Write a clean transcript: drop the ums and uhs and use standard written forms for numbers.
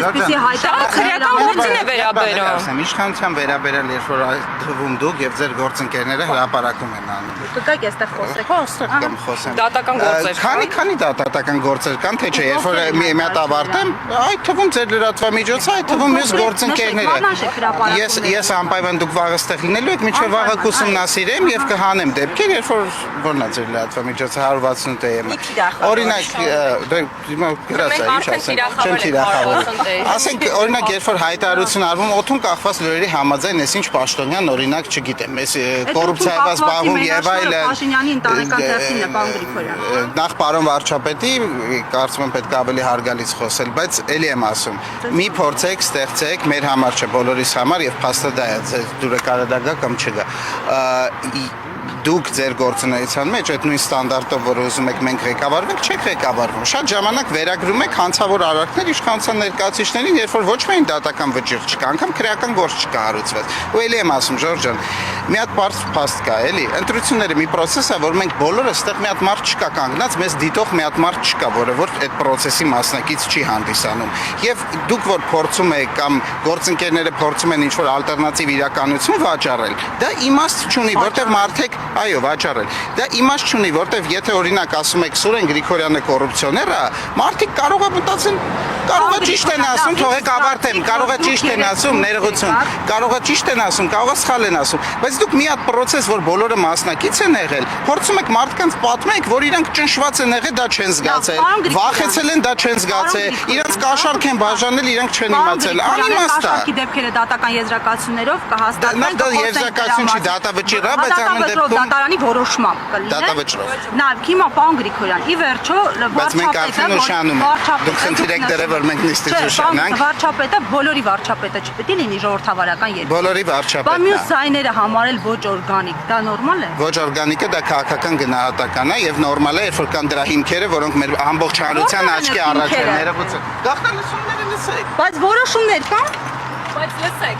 այսպիսի Քրեական գործին է վերաբերում։ Իշխանության վերաբերել երբ որ թվում դուք եւ ձեր գործընկերները հրապարակում են անում։ Կգաք այստեղ խոսեք։ Հստակ կամ խոսեմ։ Դատական գործեր կան։ Քանի դատական գործեր կան, թե չէ, երբ որ մի հատ ավարտեմ, այդ թվում ձեր լրատվամիջոցը, այդ թվում մյուս գործընկերները։ Ես անպայման դուք վաղը ստեղ լինելու եք, մինչև վաղը կուսումնասիրեմ եւ կհանեմ դեպքեր, երբ որ որն է ձեր լրատվամիջոցը 168 օրինակ, հիմա գրած է, ինչ ասեմ, չեմ թիրախավորում։ Ասենք օրինակ, երբ որ հայտարարություն արվում օդում կախված լուրերի համաձայն, ես ինչ պաշտոնյան օրինակ, չգիտեմ, ես կոռուպցիայով զբաղվում եւ այլն։ Փաշինյանի ընտանեկան թերթին է պարոն Գրիգորյան։ Նախ պարոն վարչապետի, կարծում եմ պետք է ավելի հարգալից խոսել, բայց ելի եմ ասում, մի փորձեք, ստեղծեք, մեր համար չէ, բոլորիս համար եւ փաստը դա է, դուրը կարա դա գա կամ չգա։ Դուք ձեր գործունեության մեջ այդ նույն ստանդարտով, որ ուզում եք մենք ղեկավարվենք, չեք ղեկավարվում։ Շատ ժամանակ վերագրում եք հանցավոր արարքներ իշխանության ներկայացուցիչներին, երբ որ ոչ միայն դատական վճիռ չկա, անգամ քրեական գործ չկա հարուցված։ Ու ելի եմ ասում, Ժորժ ջան, մի հատ բարձ փաստ կա, էլի։ Ընտրությունները մի process է, որ մենք բոլորը այստեղ մի հատ մարդ չկա կանգնած, մեզ դիտող մի հատ մարդ չկա, որը որ այդ process-ի մասնակից չի հանդիսանում։ Եվ դուք որ փորձում եք կամ գործընկերները փորձում են ինչ-որ ալտերնատիվ իրականություն վաճառել, դա իմաստ չունի, որտեղ մարդիկ այո, վաճառել։ Դա իմաստ չունի, որտեվ եթե օրինակ ասում եք Սուրեն Գրիգորյանը կոռուպցիոներ է, մարդիկ կարող է մտածեն, կարող է ճիշտ են ասում, թողեք ավարտեմ, կարող է ճիշտ են ասում, ներողություն, կարող է ճիշտ են ասում, կարող է սխալ են ասում, բայց դուք մի հատ process, որ բոլորը մասնակից են եղել, փորձում եք մարդկանց պատմեք, որ իրանք ճնշված են եղել, դա չեն զգացել, վախեցել են, դա չեն զգացել, իրանք կաշառք են բաժանել, իրանք չեն իմացել, անիմաստ է։ Կաշառքի դեպքերը դատական եզրակացություններով կհաստատվեն։ Դա եզրակացություն չի, դատավճիռ է, բայց ամեն դեպքում դատարանի որոշմամբ կլինի։ Դատավճռով։ Նա հիմա պարոն Գրիգորյան, ի վերջո Դուք խնդրեք դերը, որ մենք նիստից ուշանանք։ Վարչապետը բոլորի վարչապետը չպետք է լինի ժողովրդավարական երկրի։ Բոլորի վարչապետն է։ Բա մյուս ձայները համարել ոչ օրգանիկ, դա նորմալ է։ Ոչ օրգանիկը դա քաղաքական գնահատական է եւ նորմալ է, երբ որ կան դրա հիմքերը, որոնք մեր ամբողջ հանրության աչքի առաջ են։ Ներողություն։ Գաղտնալսումները լսեք։ Բայց որոշումներ կան։ Բայց լսեք,